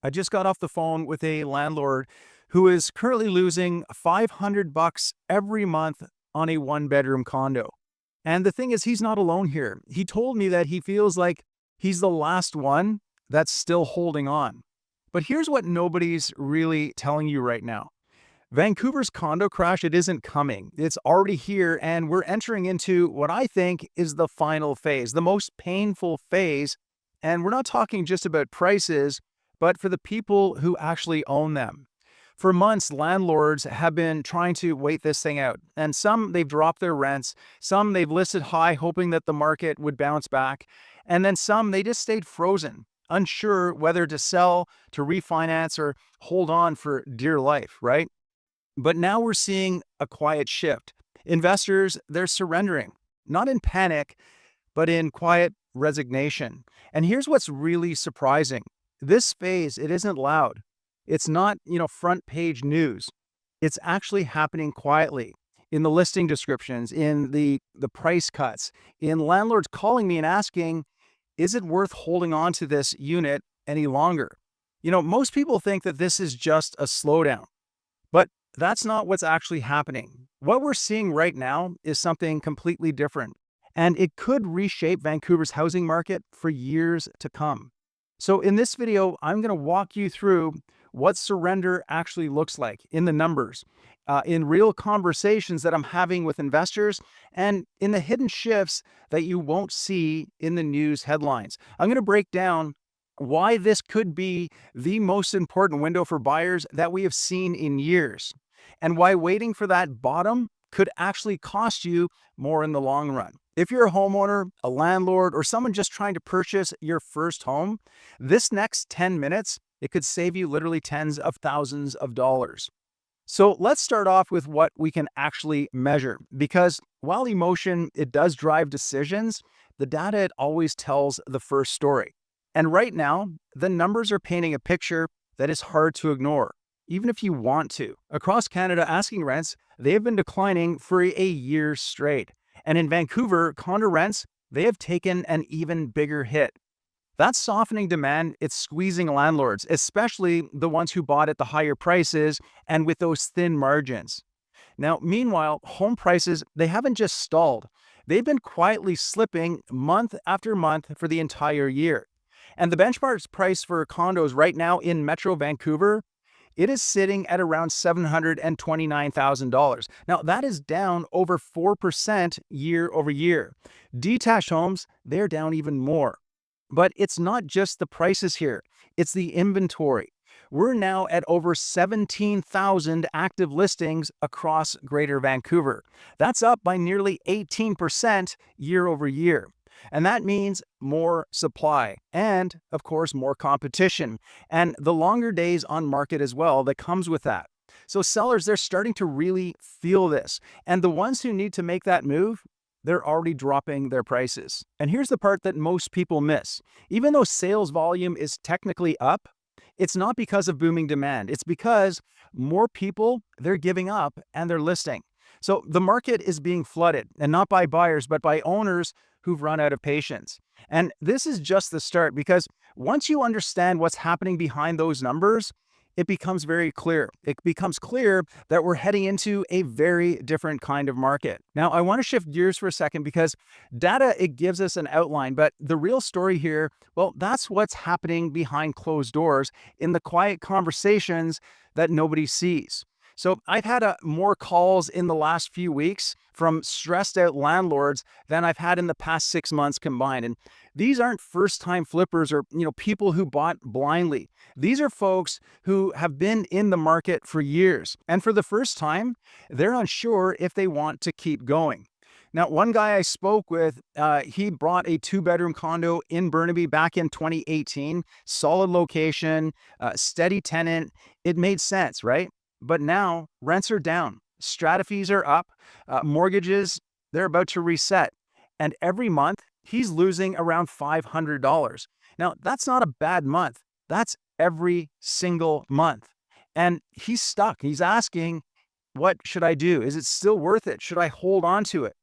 I just got off the phone with a landlord who is currently losing $500 every month on a one-bedroom condo. And the thing is, he's not alone here. He told me that he feels like he's the last one that's still holding on. But here's what nobody's really telling you right now. Vancouver's condo crash, it isn't coming. It's already here, and we're entering into what I think is the final phase, the most painful phase. And we're not talking just about prices, but for the people who actually own them. For months, landlords have been trying to wait this thing out. And some, they've dropped their rents. Some, they've listed high, hoping that the market would bounce back. And then some, they just stayed frozen, unsure whether to sell, to refinance, or hold on for dear life, right? But now we're seeing a quiet shift. Investors, they're surrendering, not in panic, but in quiet resignation. And here's what's really surprising. This phase, it isn't loud. It's not, front page news. It's actually happening quietly in the listing descriptions, in the price cuts, in landlords calling me and asking, is it worth holding on to this unit any longer? Most people think that this is just a slowdown, but that's not what's actually happening. What we're seeing right now is something completely different, and it could reshape Vancouver's housing market for years to come. So in this video, I'm going to walk you through what surrender actually looks like in the numbers, in real conversations that I'm having with investors, and in the hidden shifts that you won't see in the news headlines. I'm going to break down why this could be the most important window for buyers that we have seen in years, and why waiting for that bottom could actually cost you more in the long run. If you're a homeowner, a landlord, or someone just trying to purchase your first home, this next 10 minutes, it could save you literally tens of thousands of dollars. So let's start off with what we can actually measure, because while emotion, it does drive decisions, the data, it always tells the first story. And right now, the numbers are painting a picture that is hard to ignore, even if you want to. Across Canada, asking rents, they have been declining for a year straight. And in Vancouver, condo rents, they have taken an even bigger hit. That softening demand, it's squeezing landlords, especially the ones who bought at the higher prices and with those thin margins. Now, meanwhile, home prices, they haven't just stalled. They've been quietly slipping month after month for the entire year. And the benchmark price for condos right now in Metro Vancouver, it is sitting at around $729,000. Now, that is down over 4% year over year. Detached homes, they're down even more. But it's not just the prices here, it's the inventory. We're now at over 17,000 active listings across Greater Vancouver. That's up by nearly 18% year over year. And that means more supply and, of course, more competition, and the longer days on market as well that comes with that. So sellers, they're starting to really feel this. And the ones who need to make that move, they're already dropping their prices. And here's the part that most people miss. Even though sales volume is technically up, it's not because of booming demand. It's because more people, they're giving up and they're listing. So the market is being flooded, and not by buyers, but by owners who've run out of patience. And this is just the start, because once you understand what's happening behind those numbers, it becomes very clear. It becomes clear that we're heading into a very different kind of market. Now, I want to shift gears for a second, because data, it gives us an outline, but the real story here, well, that's what's happening behind closed doors in the quiet conversations that nobody sees. So I've had more calls in the last few weeks from stressed out landlords than I've had in the past 6 months combined. And these aren't first-time flippers or people who bought blindly. These are folks who have been in the market for years. And for the first time, they're unsure if they want to keep going. Now, one guy I spoke with, he bought a 2-bedroom condo in Burnaby back in 2018, solid location, steady tenant. It made sense, right? But now rents are down, strata fees are up, mortgages, they're about to reset. And every month, he's losing around $500. Now, that's not a bad month. That's every single month. And he's stuck. He's asking, what should I do? Is it still worth it? Should I hold on to it?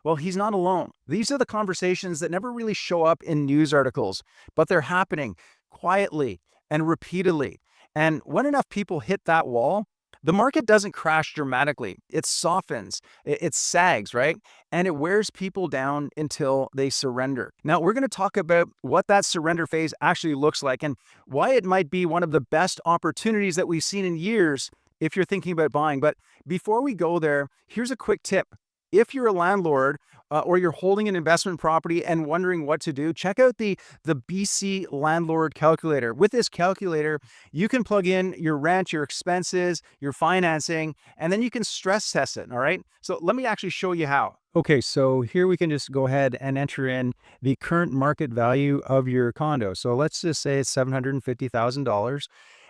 Well, he's not alone. These are the conversations that never really show up in news articles, but they're happening quietly and repeatedly. And when enough people hit that wall, the market doesn't crash dramatically. It softens, it sags, right? And it wears people down until they surrender. Now, we're going to talk about what that surrender phase actually looks like and why it might be one of the best opportunities that we've seen in years if you're thinking about buying. But before we go there, here's a quick tip. If you're a landlord or you're holding an investment property and wondering what to do, check out the 𝗬ci landlord calculator. With this calculator, you can plug in your rent, your expenses, your financing, and then you can stress test it, all right? So let me actually show you how. Okay, so here we can just go ahead and enter in the current market value of your condo. So let's just say it's $750,000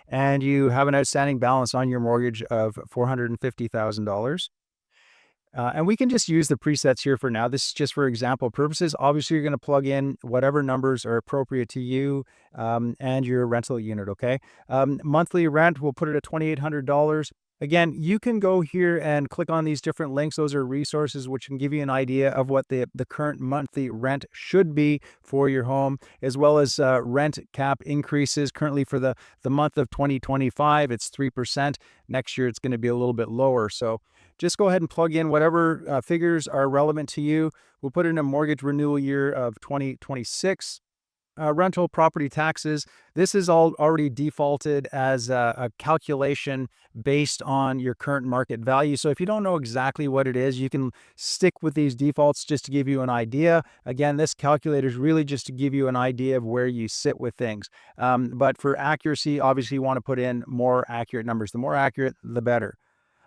and you have an outstanding balance on your mortgage of $450,000. And we can just use the presets here for now. This is just for example purposes. Obviously, you're going to plug in whatever numbers are appropriate to you and your rental unit, okay? Monthly rent, we'll put it at $2,800. Again, you can go here and click on these different links. Those are resources which can give you an idea of what the current monthly rent should be for your home, as well as rent cap increases. Currently for the month of 2025, it's 3%. Next year, it's going to be a little bit lower. So just go ahead and plug in whatever figures are relevant to you. We'll put in a mortgage renewal year of 2026. Rental property taxes. This is all already defaulted as a calculation based on your current market value. So if you don't know exactly what it is, you can stick with these defaults just to give you an idea. Again, this calculator is really just to give you an idea of where you sit with things. But for accuracy, obviously you want to put in more accurate numbers. The more accurate, the better.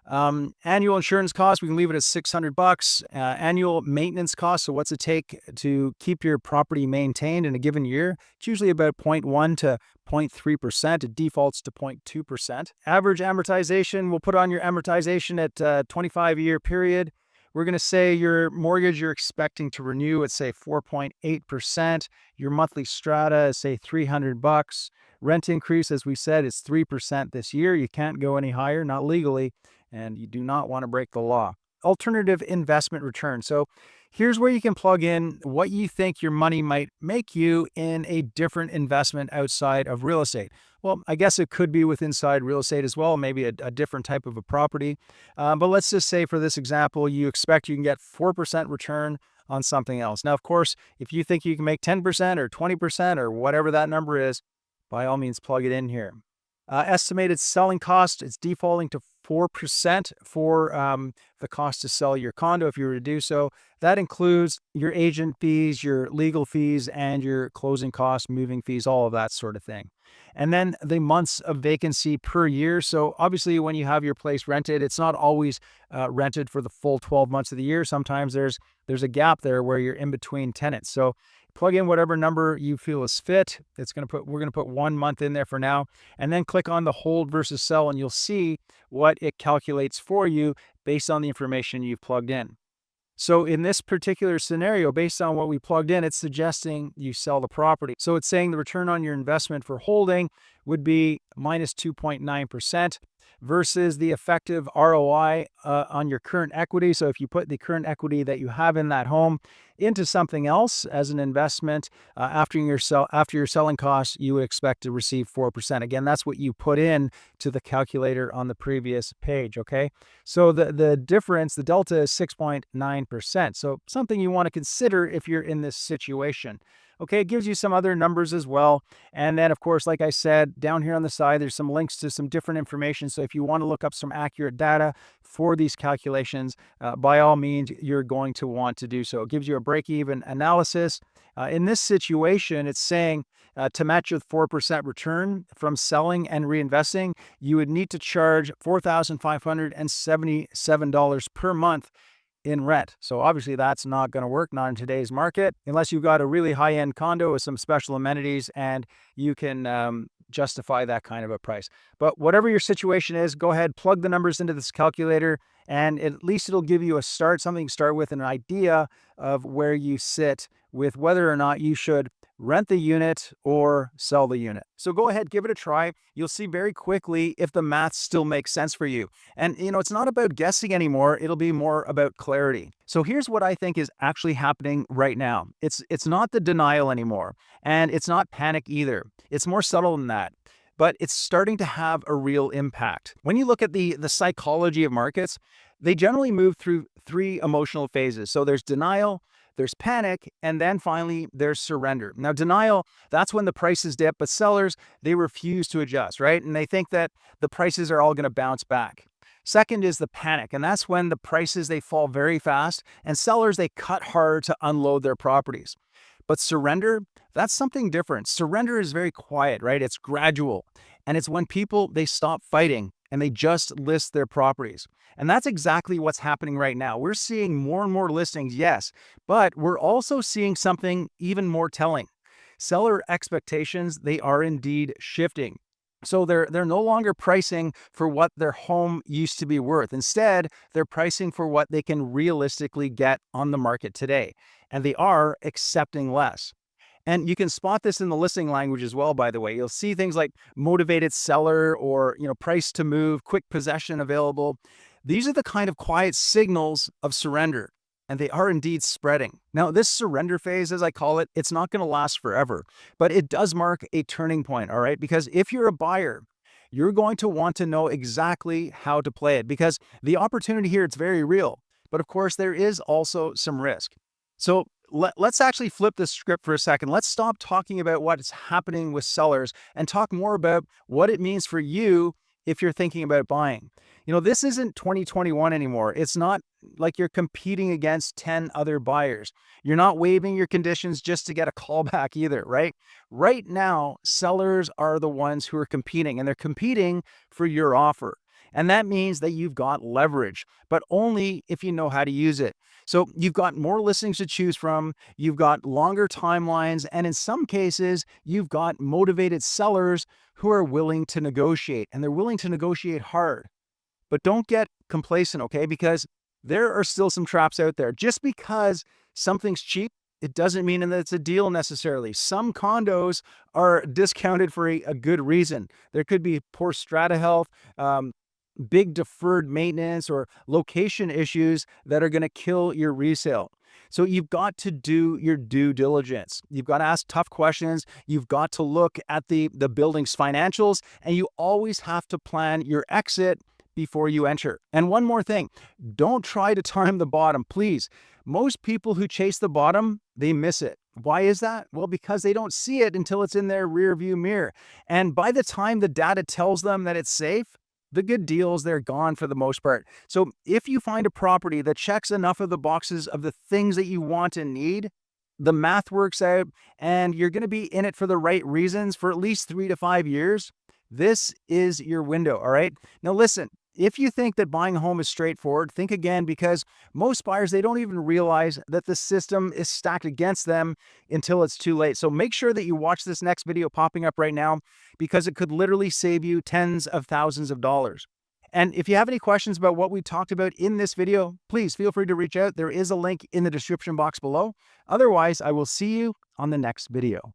Annual insurance costs, we can leave it at $600. Annual maintenance costs, so what's it take to keep your property maintained in a given year? It's usually about 0.1 to 0.3%. It defaults to 0.2%. Average amortization, we'll put on your amortization at 25-year period. We're going to say your mortgage you're expecting to renew at, say, 4.8%. Your monthly strata is, say, $300. Rent increase, as we said, is 3% this year. You can't go any higher, not legally, and you do not want to break the law. Alternative investment return. So here's where you can plug in what you think your money might make you in a different investment outside of real estate. Well, I guess it could be with inside real estate as well, maybe a different type of a property. But let's just say for this example, you expect you can get 4% return on something else. Now, of course, if you think you can make 10% or 20% or whatever that number is, by all means, plug it in here. Estimated selling cost, it's defaulting to 4% for the cost to sell your condo if you were to do so. That includes your agent fees, your legal fees, and your closing costs, moving fees, all of that sort of thing. And then the months of vacancy per year. So obviously when you have your place rented, it's not always rented for the full 12 months of the year. Sometimes there's a gap there where you're in between tenants. So plug in whatever number you feel is fit. We're going to put 1 month in there for now, and then click on the hold versus sell, and you'll see what it calculates for you based on the information you've plugged in. So in this particular scenario, based on what we plugged in, it's suggesting you sell the property. So it's saying the return on your investment for holding would be minus 2.9% versus the effective ROI on your current equity. So if you put the current equity that you have in that home into something else as an investment, after your selling costs, you would expect to receive 4%. Again, that's what you put in to the calculator on the previous page, okay? So the difference, the delta is 6.9%. So something you want to consider if you're in this situation. Okay, it gives you some other numbers as well. And then, of course, like I said, down here on the side, there's some links to some different information. So if you want to look up some accurate data for these calculations, by all means, you're going to want to do so. It gives you a break-even analysis. In this situation, it's saying to match with 4% return from selling and reinvesting, you would need to charge $4,577 per month in rent. So obviously that's not going to work, not in today's market, unless you've got a really high-end condo with some special amenities and you can justify that kind of a price. But whatever your situation is, go ahead, plug the numbers into this calculator, and at least it'll give you a start, something to start with, an idea of where you sit with whether or not you should rent the unit or sell the unit. So go ahead, give it a try. You'll see very quickly if the math still makes sense for you. And it's not about guessing anymore. It'll be more about clarity. So here's what I think is actually happening right now. It's not the denial anymore, and it's not panic either. It's more subtle than that. but it's starting to have a real impact. When you look at the psychology of markets, they generally move through three emotional phases. So there's denial, there's panic, and then finally there's surrender. Now, denial, that's when the prices dip, but sellers, they refuse to adjust, right? And they think that the prices are all going to bounce back. Second is the panic, and that's when the prices, they fall very fast, and sellers, they cut hard to unload their properties. But surrender, that's something different. Surrender is very quiet, right? It's gradual. And it's when people, they stop fighting and they just list their properties. And that's exactly what's happening right now. We're seeing more and more listings, yes, but we're also seeing something even more telling. Seller expectations, they are indeed shifting. So they're no longer pricing for what their home used to be worth. Instead, they're pricing for what they can realistically get on the market today. And they are accepting less. And you can spot this in the listing language as well, by the way. You'll see things like motivated seller or, price to move, quick possession available. These are the kind of quiet signals of surrender, and they are indeed spreading. Now, this surrender phase, as I call it, it's not going to last forever, but it does mark a turning point, all right? Because if you're a buyer, you're going to want to know exactly how to play it because the opportunity here, it's very real. But of course, there is also some risk. So let's actually flip the script for a second. Let's stop talking about what's happening with sellers and talk more about what it means for you if you're thinking about buying. This isn't 2021 anymore. It's not like you're competing against 10 other buyers. You're not waiving your conditions just to get a callback either, right? Right now, sellers are the ones who are competing, and they're competing for your offer. And that means that you've got leverage, but only if you know how to use it. So you've got more listings to choose from, you've got longer timelines, and in some cases, you've got motivated sellers who are willing to negotiate, and they're willing to negotiate hard. But don't get complacent, okay? Because there are still some traps out there. Just because something's cheap, it doesn't mean that it's a deal necessarily. Some condos are discounted for a good reason. There could be poor strata health, big deferred maintenance, or location issues that are going to kill your resale. So you've got to do your due diligence. You've got to ask tough questions. You've got to look at the building's financials, and you always have to plan your exit before you enter. And one more thing, don't try to time the bottom, please. Most people who chase the bottom, they miss it. Why is that? Well, because they don't see it until it's in their rear view mirror. And by the time the data tells them that it's safe, the good deals, they're gone for the most part. So if you find a property that checks enough of the boxes of the things that you want and need, the math works out, and you're going to be in it for the right reasons for at least 3 to 5 years, this is your window, all right? Now listen, if you think that buying a home is straightforward, think again, because most buyers, they don't even realize that the system is stacked against them until it's too late. So make sure that you watch this next video popping up right now, because it could literally save you tens of thousands of dollars. And if you have any questions about what we talked about in this video, please feel free to reach out. There is a link in the description box below. Otherwise, I will see you on the next video.